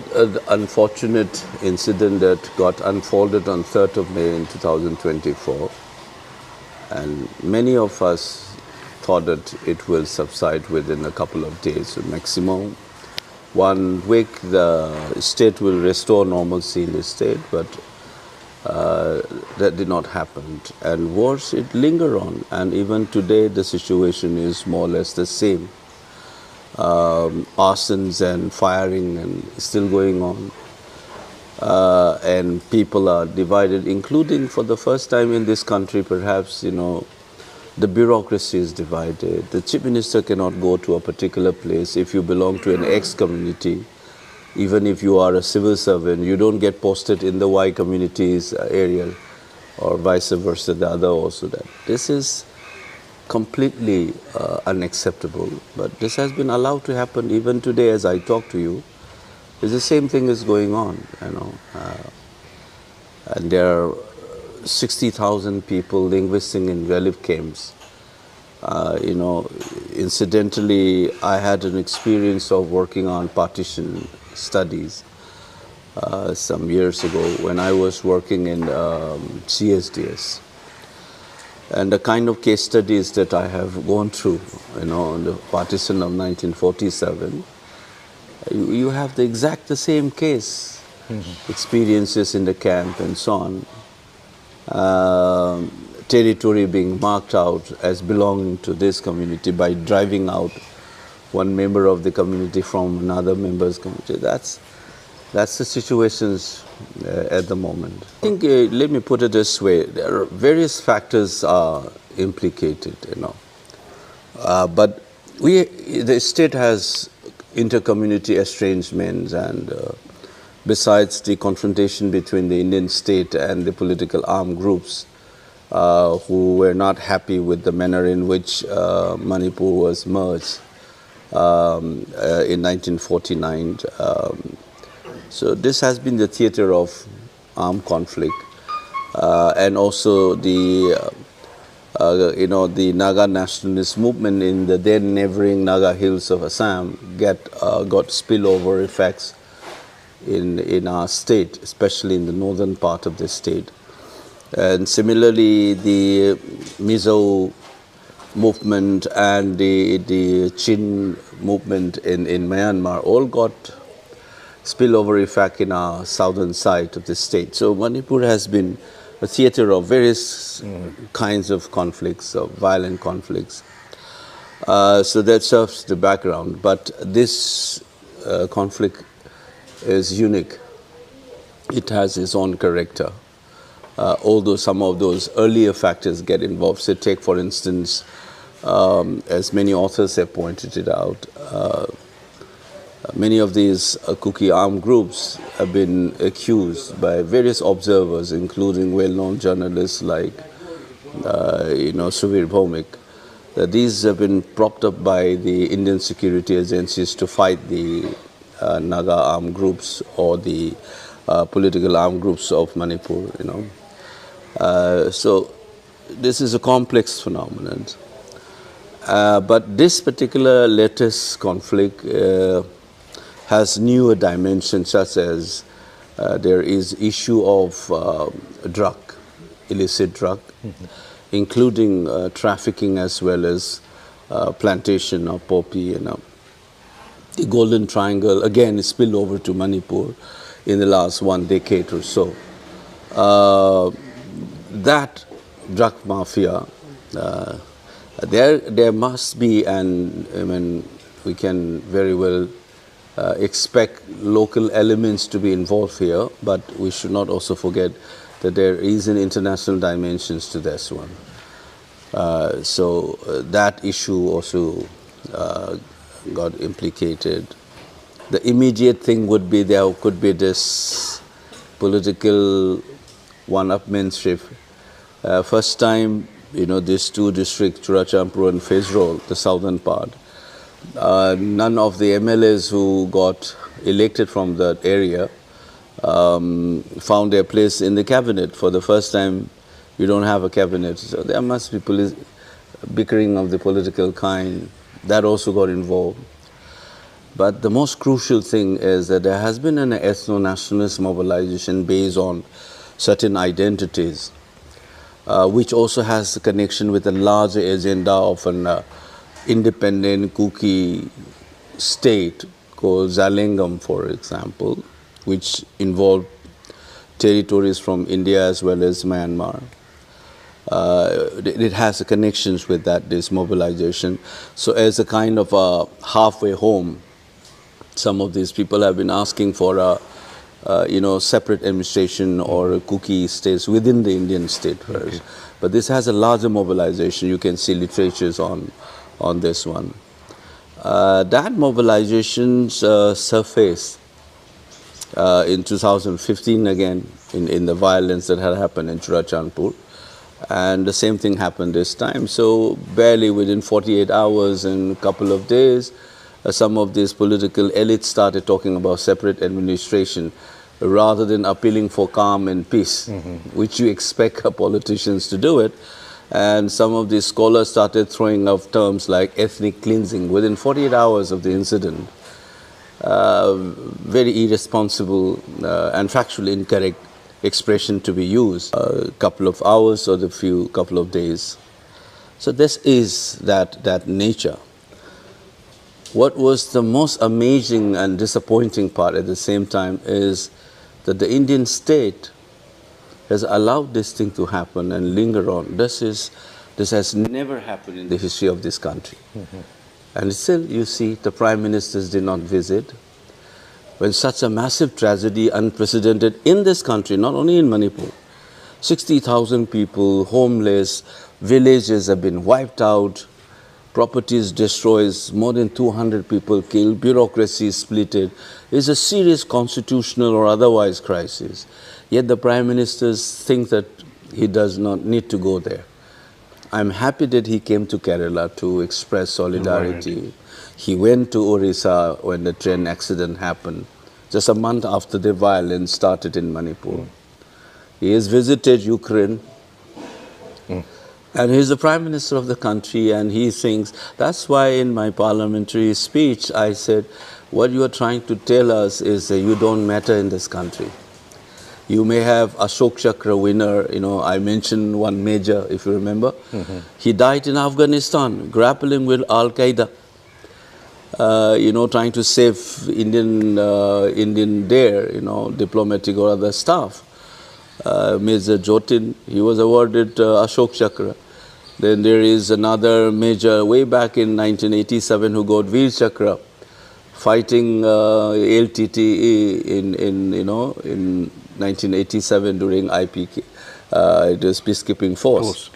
the unfortunate incident that got unfolded on 3rd of May in 2024, and many of us thought that it will subside within a couple of days, so maximum 1 week the state will restore normalcy in the state, but that did not happen. And worse, it lingered on, and even today the situation is more or less the same. Arsons and firing and still going on, and people are divided, including for the first time in this country perhaps, the bureaucracy is divided. The chief minister cannot go to a particular place. If you belong to an X community, even if you are a civil servant, you don't get posted in the Y community's area, or vice versa, the other also. That this is completely unacceptable, but this has been allowed to happen. Even today as I talk to you, the same thing is going on, and there are 60,000 people linguisting in relief camps. Incidentally, I had an experience of working on partition studies some years ago when I was working in CSDS. And the kind of case studies that I have gone through, in the partition of 1947, you have the same case, experiences in the camp and so on. Territory being marked out as belonging to this community by driving out one member of the community from another member's community. That's the situations at the moment. I think, let me put it this way, there are various factors are implicated, but the state has inter-community estrangements, and besides the confrontation between the Indian state and the political armed groups who were not happy with the manner in which Manipur was merged in 1949. So this has been the theater of armed conflict, and also the Naga nationalist movement in the then neighboring Naga hills of Assam got spillover effects in our state, especially in the northern part of the state. And similarly, the Mizo movement and the Chin movement in Myanmar all got spillover effect in our southern side of the state. So Manipur has been a theater of various kinds of conflicts, of violent conflicts. So that serves the background. But this conflict is unique. It has its own character. Although some of those earlier factors get involved. So take, for instance, as many authors have pointed it out, many of these Kuki armed groups have been accused by various observers, including well-known journalists like, Suvir Bhomik, that these have been propped up by the Indian security agencies to fight the Naga armed groups or the political armed groups of Manipur, So this is a complex phenomenon. But this particular latest conflict has newer dimensions, such as there is issue of illicit drug, including trafficking as well as plantation of poppy. The Golden Triangle again spilled over to Manipur in the last 1 decade or so. That drug mafia, there must be, and we can very well expect local elements to be involved here, but we should not also forget that there is an international dimensions to this one. So that issue also got implicated. The immediate thing would be there could be this political one-upmanship. First time, these two districts, Churachampur and Fezrol, the southern part, none of the MLAs who got elected from that area found their place in the cabinet. For the first time, you don't have a cabinet. So there must be bickering of the political kind. That also got involved. But the most crucial thing is that there has been an ethno-nationalist mobilization based on certain identities, which also has a connection with a larger agenda of an independent Kuki state called Zalingam, for example, which involved territories from India as well as Myanmar. It has connections with that, this mobilization. So as a kind of a halfway home, some of these people have been asking for a separate administration or Kuki states within the Indian state first. Okay. But this has a larger mobilization. You can see literatures on this one. That mobilization surfaced in 2015 again in the violence that had happened in Churachandpur. And the same thing happened this time. So barely within 48 hours and a couple of days, some of these political elites started talking about separate administration rather than appealing for calm and peace, which you expect politicians to do it. And some of these scholars started throwing out terms like ethnic cleansing within 48 hours of the incident. Very irresponsible and factually incorrect expression to be used. A couple of hours or couple of days. So this is that nature. What was the most amazing and disappointing part at the same time is that the Indian state has allowed this thing to happen and linger on. This has never happened in the history of this country. And still, you see, the prime ministers did not visit. When such a massive tragedy, unprecedented in this country, not only in Manipur, 60,000 people, homeless, villages have been wiped out, properties destroyed, more than 200 people killed, bureaucracy splitted. It's a serious constitutional or otherwise crisis. Yet the prime ministers think that he does not need to go there. I'm happy that he came to Kerala to express solidarity. Right. He went to Orissa when the train accident happened, just a month after the violence started in Manipur. He has visited Ukraine, and he's the prime minister of the country, and he thinks, that's why in my parliamentary speech I said, what you are trying to tell us is that you don't matter in this country. You may have Ashok Chakra winner, I mentioned one major, if you remember. He died in Afghanistan, grappling with Al-Qaeda, trying to save Indian there, diplomatic or other staff. Major Jotin, he was awarded Ashok Chakra. Then there is another major way back in 1987 who got Veer Chakra, fighting LTTE in 1987 during IPK, it was peacekeeping force.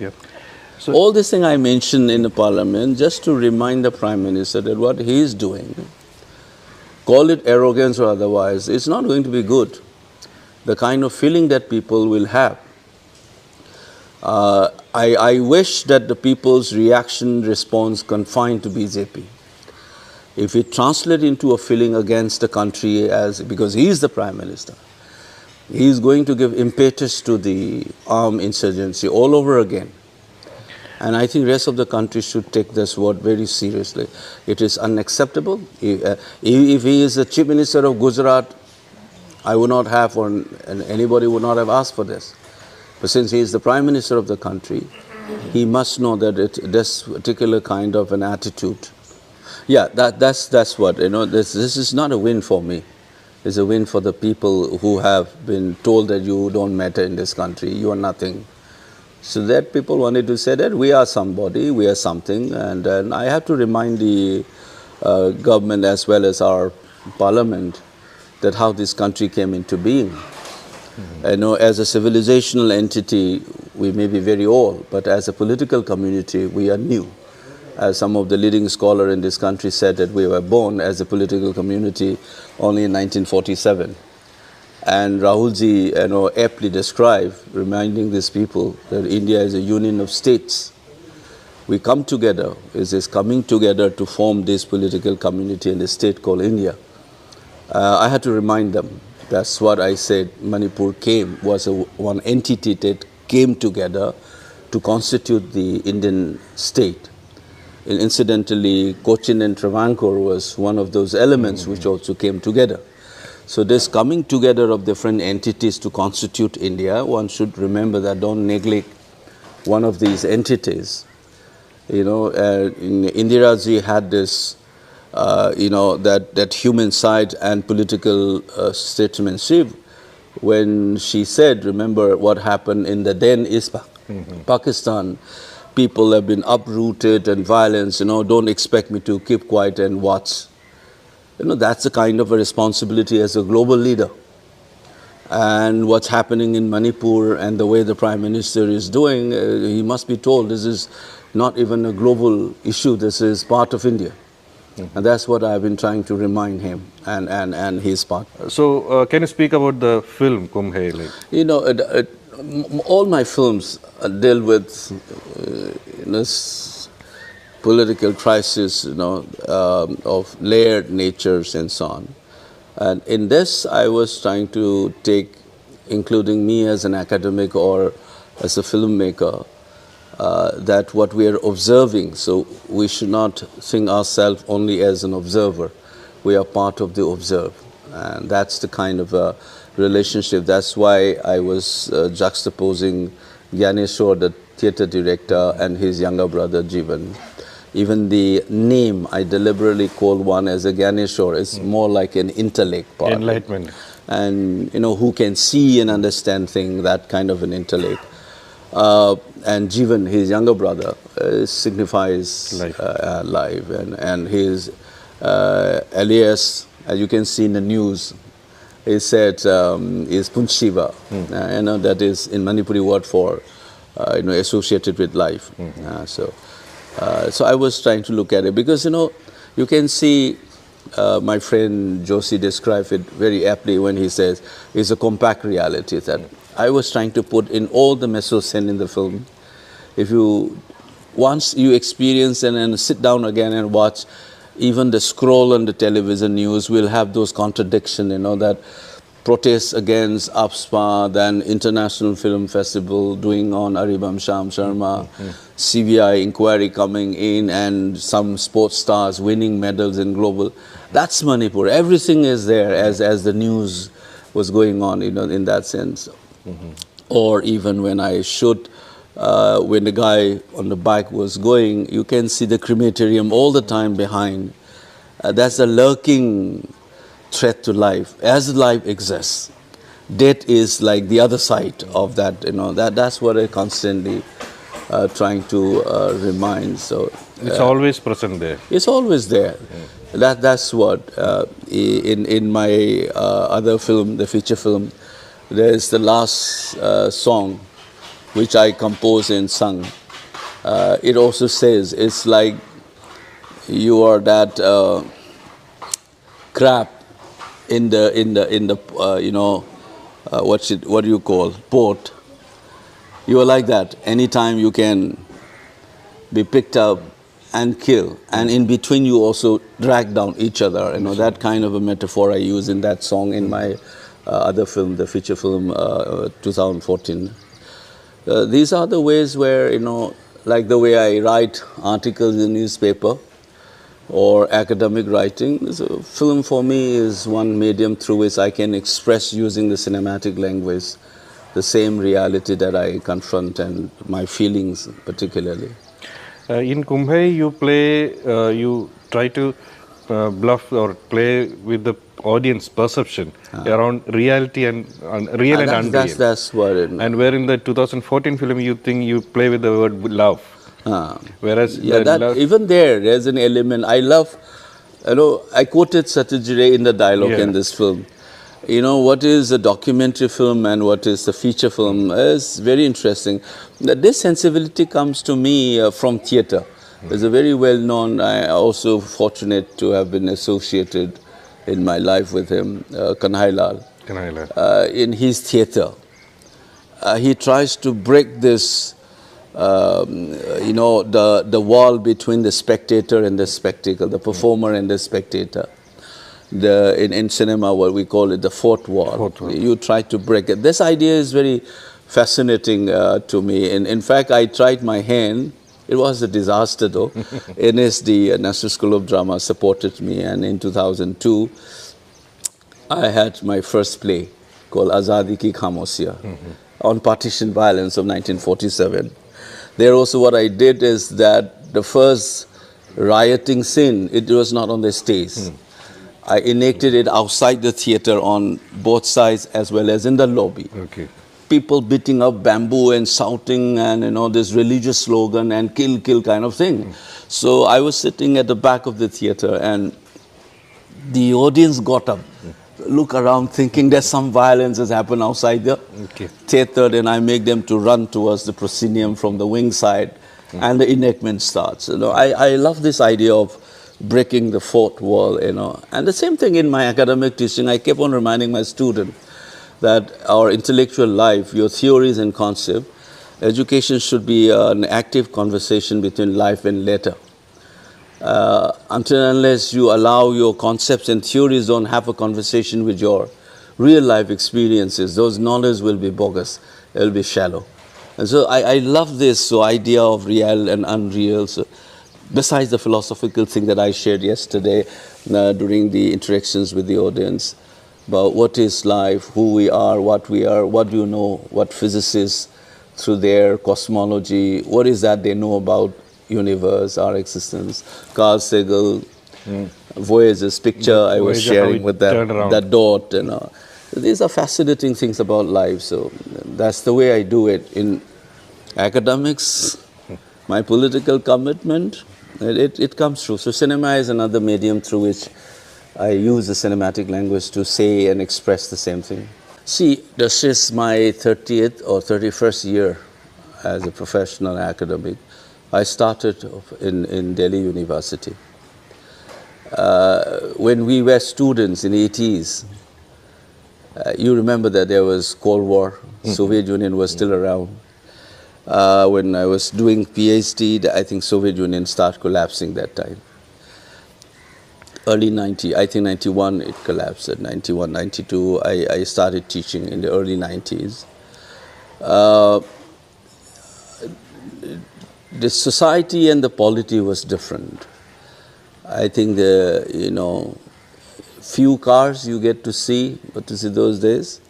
So all this thing I mentioned in the parliament just to remind the prime minister that what he is doing, call it arrogance or otherwise, it's not going to be good. The kind of feeling that people will have. I wish that the people's response confined to BJP. If it translates into a feeling against the country because he is the prime minister, he is going to give impetus to the armed insurgency all over again. And I think the rest of the country should take this word very seriously. It is unacceptable. If he is the chief minister of Gujarat, I would not have, and anybody would not have asked for this. But since he is the prime minister of the country, he must know that this particular kind of an attitude. Yeah, that's what, this is not a win for me. It's a win for the people who have been told that you don't matter in this country, you are nothing. So that people wanted to say that we are somebody, we are something, and I have to remind the government as well as our parliament that how this country came into being. As a civilizational entity, we may be very old, but as a political community, we are new. As some of the leading scholars in this country said that we were born as a political community only in 1947. And Rahulji aptly described, reminding these people that India is a union of states. We come together, it is coming together to form this political community in a state called India. I had to remind them, that's what I said, Manipur was one entity that came together to constitute the Indian state. And incidentally, Cochin and Travancore was one of those elements which also came together. So this coming together of different entities to constitute India, one should remember that, don't neglect one of these entities. You know, Indiraji had this, you know, that human side and political statesmanship when she said, remember what happened in the then is Pakistan. People have been uprooted and violence, you know, don't expect me to keep quiet and watch. You know, that's a kind of a responsibility as a global leader. And what's happening in Manipur and the way the Prime Minister is doing, he must be told this is not even a global issue, this is part of India. And that's what I've been trying to remind him and his part. So, can you speak about the film Kumbh Hai? Like? You know, all my films deal with political crisis, you know, of layered natures and so on. And in this, I was trying to take, including me as an academic or as a filmmaker, that what we are observing, so we should not think ourselves only as an observer. We are part of the observe. And that's the kind of a relationship. That's why I was juxtaposing Gyaneshwar, the theatre director, and his younger brother Jeevan. Even the name, I deliberately call one as a Gyaneshwar. It's more like an intellect part. Enlightenment. And, you know, who can see and understand things, that kind of an intellect. And Jeevan, his younger brother, signifies life. And his alias, as you can see in the news, he said is Punshiva. You know, that is in Manipuri word for, you know, associated with life. So I was trying to look at it because, you know, you can see my friend Joshi described it very aptly when he says it's a compact reality that I was trying to put in all the meso-scene in the film. If you, once you experience and then sit down again and watch, even the scroll on the television news will have those contradictions, you know, that protests against APSPA, then International Film Festival doing on Aribam Sham Sharma, CBI inquiry coming in, and some sports stars winning medals in global. That's Manipur. Everything is there as the news was going on, you know, in that sense. Or even when I shoot, when the guy on the bike was going, you can see the crematorium all the time behind. That's a lurking threat to life. As life exists, death is like the other side of that, you know, that's what I constantly trying to remind. So it's always present there. It's always there. That's what in my other film, the feature film, there's the last song which I composed and sung. It also says it's like you are that crab in the you know, what do you call, port. You are like that. Anytime you can be picked up and killed, and in between you also drag down each other. You know, that kind of a metaphor I use in that song in my other film, the feature film 2014. These are the ways where, you know, like the way I write articles in newspaper or academic writing. So film for me is one medium through which I can express using the cinematic language the same reality that I confront and my feelings particularly. In Kumbh Hai, you play, you try to bluff or play with the audience perception around reality and real and unreal. That's what it means. And where in the 2014 film you think you play with the word love. Whereas even there's an element. I love, you know, I quoted Satyajit Ray in the dialogue in this film. You know, what is a documentary film and what is the feature film is very interesting. This sensibility comes to me from theatre. There's a very well-known, I also fortunate to have been associated in my life with him, Kanhai Lal. In his theatre, he tries to break this, you know, the wall between the spectator and the spectacle, the performer and the spectator. In cinema, what we call it, the fourth wall. You try to break it. This idea is very fascinating to me. And in fact, I tried my hand It was a disaster though. NSD, National School of Drama, supported me, and in 2002, I had my first play called Azadi Ki Khamosiya on partition violence of 1947. There also what I did is that the first rioting scene, it was not on the stage. I enacted it outside the theater on both sides as well as in the lobby. Okay. People beating up bamboo and shouting and this religious slogan and kill, kill kind of thing. So I was sitting at the back of the theater and the audience got up, look around thinking that some violence has happened outside the theater, and I make them to run towards the proscenium from the wing side and the enactment starts. I love this idea of breaking the fourth wall, And the same thing in my academic teaching, I kept on reminding my student that our intellectual life, your theories and concept, education should be an active conversation between life and letter. Until and unless you allow your concepts and theories don't have a conversation with your real life experiences, those knowledge will be bogus, it will be shallow. And so I love this idea of real and unreal. So besides the philosophical thing that I shared yesterday during the interactions with the audience, about what is life, who we are, what do you know, what physicists through their cosmology, what is that they know about universe, our existence. Carl Sagan, Voyager's picture I was sharing with them, that dot, These are fascinating things about life, so that's the way I do it. In academics, my political commitment, it comes through. So cinema is another medium through which I use the cinematic language to say and express the same thing. See, this is my 30th or 31st year as a professional academic. I started in Delhi University. When we were students in the 80s, you remember that there was Cold War, Soviet Union was still around. When I was doing PhD, I think Soviet Union started collapsing that time. Early 90, I think 91 it collapsed. At 91, 92, I started teaching in the early 90s. The society and the polity was different. I think few cars you get to see, but to see those days,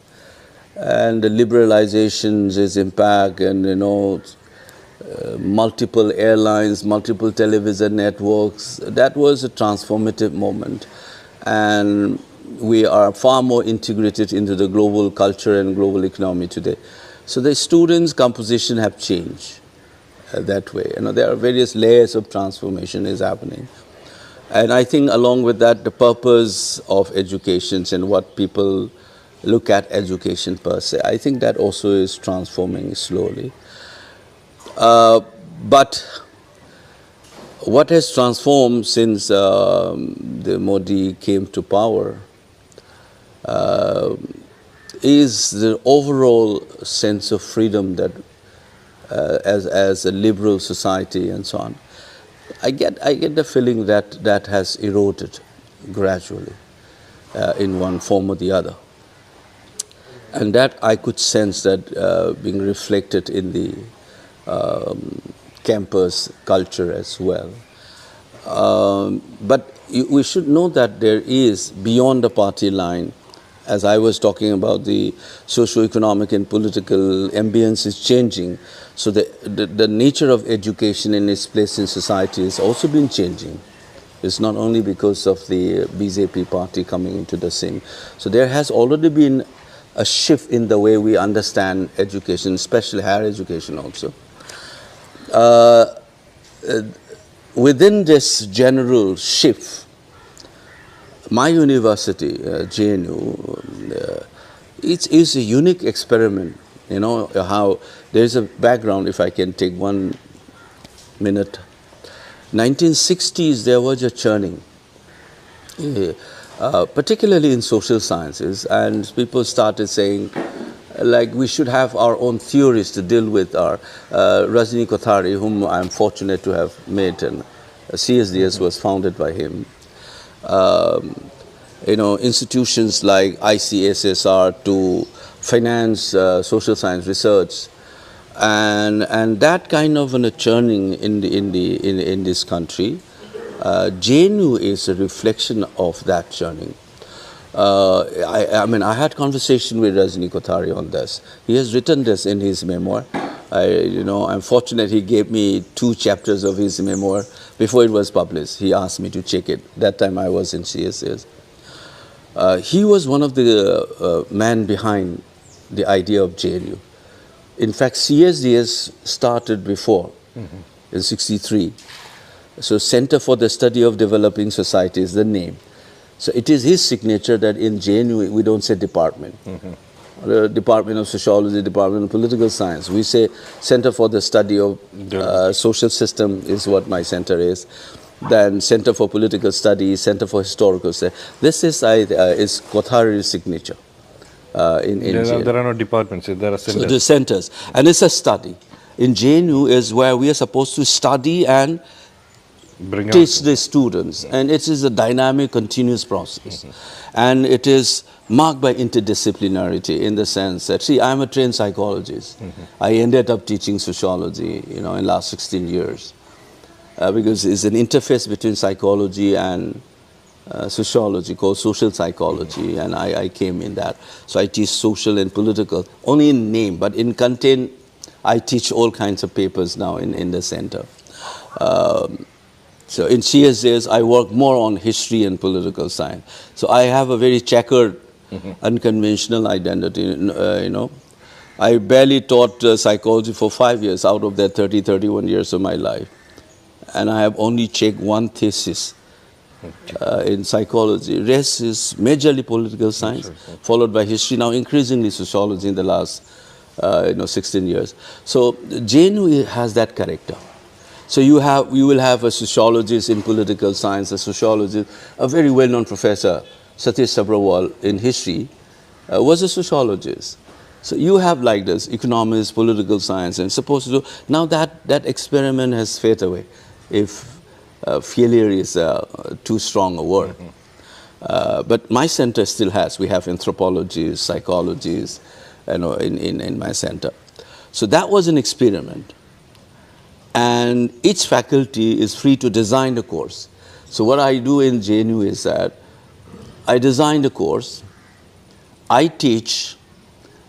and the liberalizations, its impact, and multiple airlines, multiple television networks. That was a transformative moment, and we are far more integrated into the global culture and global economy today. So the students' composition have changed that way. There are various layers of transformation is happening. And I think along with that, the purpose of education and what people look at education per se, I think that also is transforming slowly. But what has transformed since the Modi came to power is the overall sense of freedom that as a liberal society and so on. I get the feeling that that has eroded gradually in one form or the other. And that I could sense that being reflected in the campus culture as well. But we should know that there is, beyond the party line, as I was talking about, the socio-economic and political ambience is changing. So the nature of education and its place in society has also been changing. It's not only because of the BJP party coming into the scene. So there has already been a shift in the way we understand education, especially higher education also. Within this general shift, my university, JNU, it is a unique experiment. How there's a background, if I can take 1 minute. 1960s, there was a churning, particularly in social sciences, and people started saying, like, we should have our own theories to deal with our Rajni Kothari, whom I'm fortunate to have met, and CSDS was founded by him. Institutions like ICSSR to finance social science research and that kind of a churning in this country, JNU is a reflection of that churning. I mean, I had conversation with Rajni Kothari on this. He has written this in his memoir. I'm fortunate he gave me 2 chapters of his memoir before it was published. He asked me to check it. That time I was in CSS. He was one of the men behind the idea of JNU. In fact, CSDS started before, in 63. So Center for the Study of Developing Society is the name. So it is his signature that in JNU we don't say department. The Department of Sociology, Department of Political Science. We say Center for the Study of Social System is what my center is. Then Center for Political Studies, Center for Historical Studies. This is Kothari's signature. There are no departments, there are centers. So the centers. And it's a study. In JNU is where we are supposed to study and teach the students. And it is a dynamic, continuous process. And it is marked by interdisciplinarity in the sense that, see, I'm a trained psychologist. I ended up teaching sociology, in the last 16 years. Because it's an interface between psychology and sociology called social psychology, and I came in that. So I teach social and political, only in name, but in content, I teach all kinds of papers now in the center. So in CSS, I work more on history and political science. So I have a very checkered, unconventional identity, I barely taught psychology for 5 years out of that 31 years of my life. And I have only checked 1 thesis in psychology. Rest is majorly political science, followed by history, now increasingly sociology in the last 16 years. So JNU has that character. So you will have a sociologist in political science, a sociologist, a very well-known professor, Satish Sabrawal in history, was a sociologist. So you have like this, economics, political science, and supposed to do, now that experiment has faded away. If failure is too strong a word. But my center still has, we have anthropologists, psychologists, in my center. So that was an experiment. And each faculty is free to design the course. So what I do in JNU is that I design the course, I teach,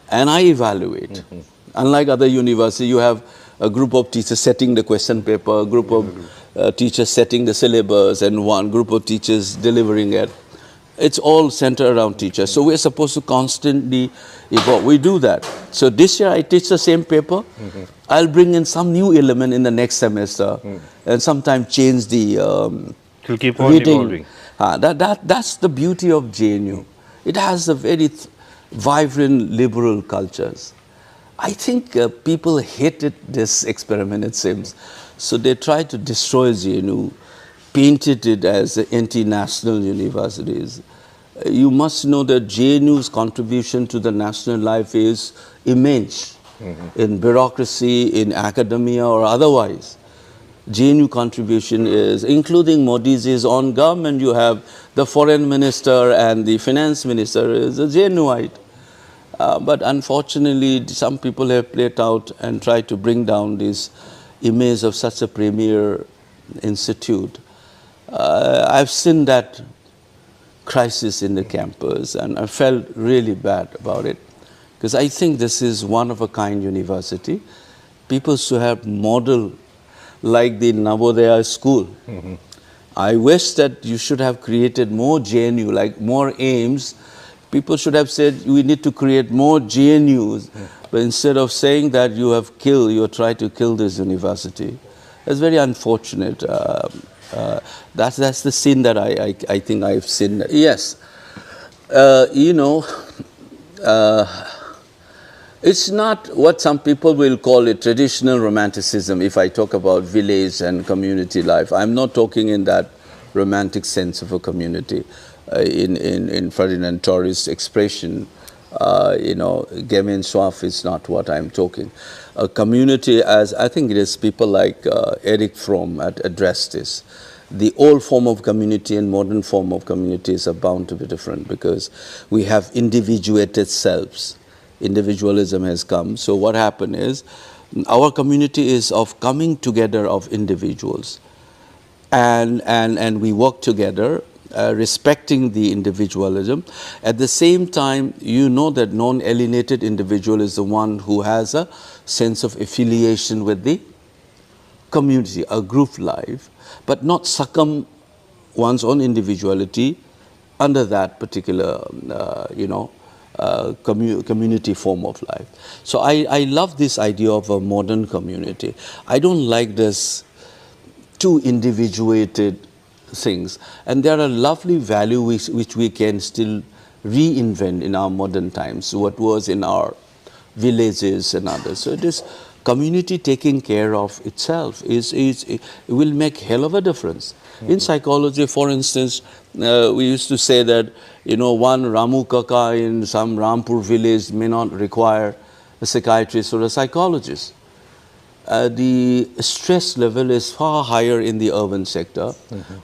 and I evaluate. Unlike other universities, you have a group of teachers setting the question paper, a group of teachers setting the syllabus, and one group of teachers delivering it. It's all centered around teachers. So we're supposed to constantly evolve. We do that. So this year I teach the same paper. I'll bring in some new element in the next semester and sometimes change the It'll keep on reading. evolving. That's the beauty of JNU. It has a very vibrant liberal cultures. I think people hated this experiment, it seems. So they tried to destroy JNU, painted it as anti-national universities. You must know that JNU's contribution to the national life is immense in bureaucracy, in academia or otherwise. JNU contribution is, including Modi's is on government, you have the foreign minister and the finance minister is a JNUite. But unfortunately, some people have played out and tried to bring down this image of such a premier institute. I've seen that crisis in the campus and I felt really bad about it because I think this is one of a kind university. People should have model like the Navodaya school. I wish that you should have created more JNU, like more aims. People should have said we need to create more JNUs, but instead of saying that you have killed, you try to kill this university. It's very unfortunate. That's the sin that I think I've seen. Yes, it's not what some people will call a traditional romanticism if I talk about village and community life. I'm not talking in that romantic sense of a community. In Ferdinand Torres' expression, Gemein Schwab is not what I'm talking. A community, as I think it is people like Erich Fromm addressed this. The old form of community and modern form of communities are bound to be different because we have individuated selves. Individualism has come. So what happened is Our community is of coming together of individuals, and we work together, respecting the individualism. At the same time, you know that non-alienated individual is the one who has a sense of affiliation with the community, a group life, but not succumb one's own individuality under that particular, community form of life. So I love this idea of a modern community. I don't like this too individuated things. And there are lovely values which we can still reinvent in our modern times, what was in our villages and others. So it is community taking care of itself it will make hell of a difference. In psychology, for instance, we used to say that, one Ramu Kaka in some Rampur village may not require a psychiatrist or a psychologist. The stress level is far higher in the urban sector.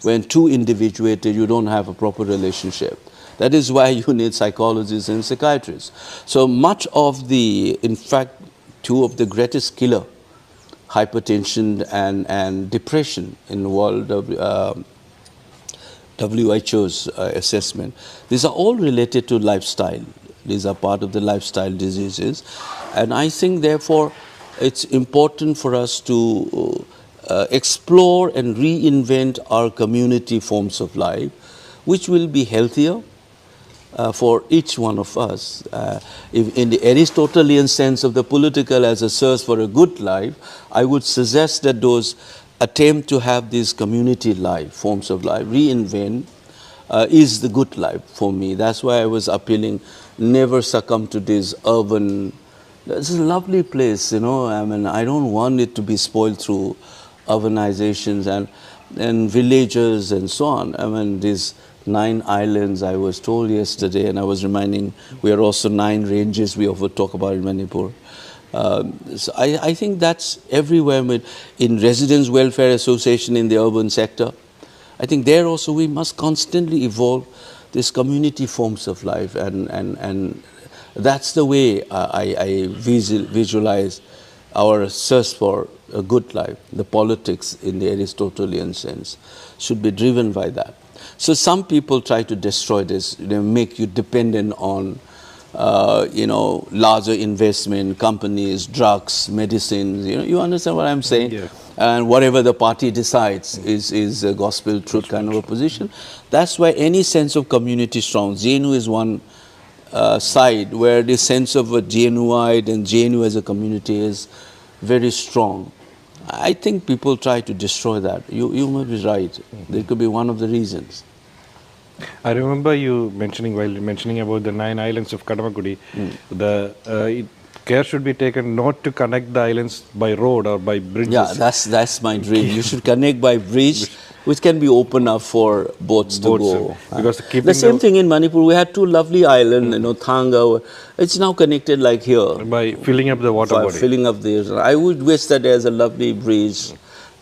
When too individuated, you don't have a proper relationship. That is why you need psychologists and psychiatrists. So much of in fact, two of the greatest killer, hypertension and depression in the world of WHO's assessment, these are all related to lifestyle. These are part of the lifestyle diseases. And I think, therefore, it's important for us to explore and reinvent our community forms of life, which will be healthier for each one of us. If in the Aristotelian sense of the political as a search for a good life, I would suggest that those attempt to have these community life, forms of life, reinvent, is the good life for me. That's why I was appealing, never succumb to this urban. This is a lovely place, I mean, I don't want it to be spoiled through urbanizations and villages and so on. I mean, these 9 islands I was told yesterday, and I was reminding, we are also 9 ranges we often talk about in Manipur. So I think that's everywhere. In Residents Welfare Association in the urban sector, I think there also we must constantly evolve these community forms of life, and that's the way I visualize our search for a good life. The politics in the Aristotelian sense should be driven by that. So some people try to destroy this, make you dependent on, larger investment, companies, drugs, medicines. You understand what I'm saying? Yeah. And whatever the party decides is a gospel truth kind of a position. That's why any sense of community strong. JNU is one side where the sense of a JNUite and JNU as a community is very strong. I think people try to destroy that. You may be right. That could be one of the reasons. I remember you mentioning about the 9 islands of Kadamakudi, care should be taken not to connect the islands by road or by bridges. Yeah, that's my dream. You should connect by bridge, which can be open up for boats to go. Because the same thing in Manipur. We had 2 lovely islands, Thanga. It's now connected like here. By filling up the water body. Filling up I would wish that there's a lovely bridge,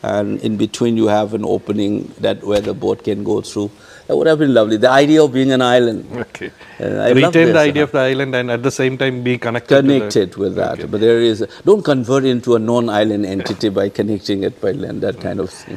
and in between you have an opening where the boat can go through. That would have been lovely. The idea of being an island. Okay. I retain the idea of the island and at the same time be connected with that. Okay. But don't convert it into a non-island entity by connecting it by land, that kind of thing.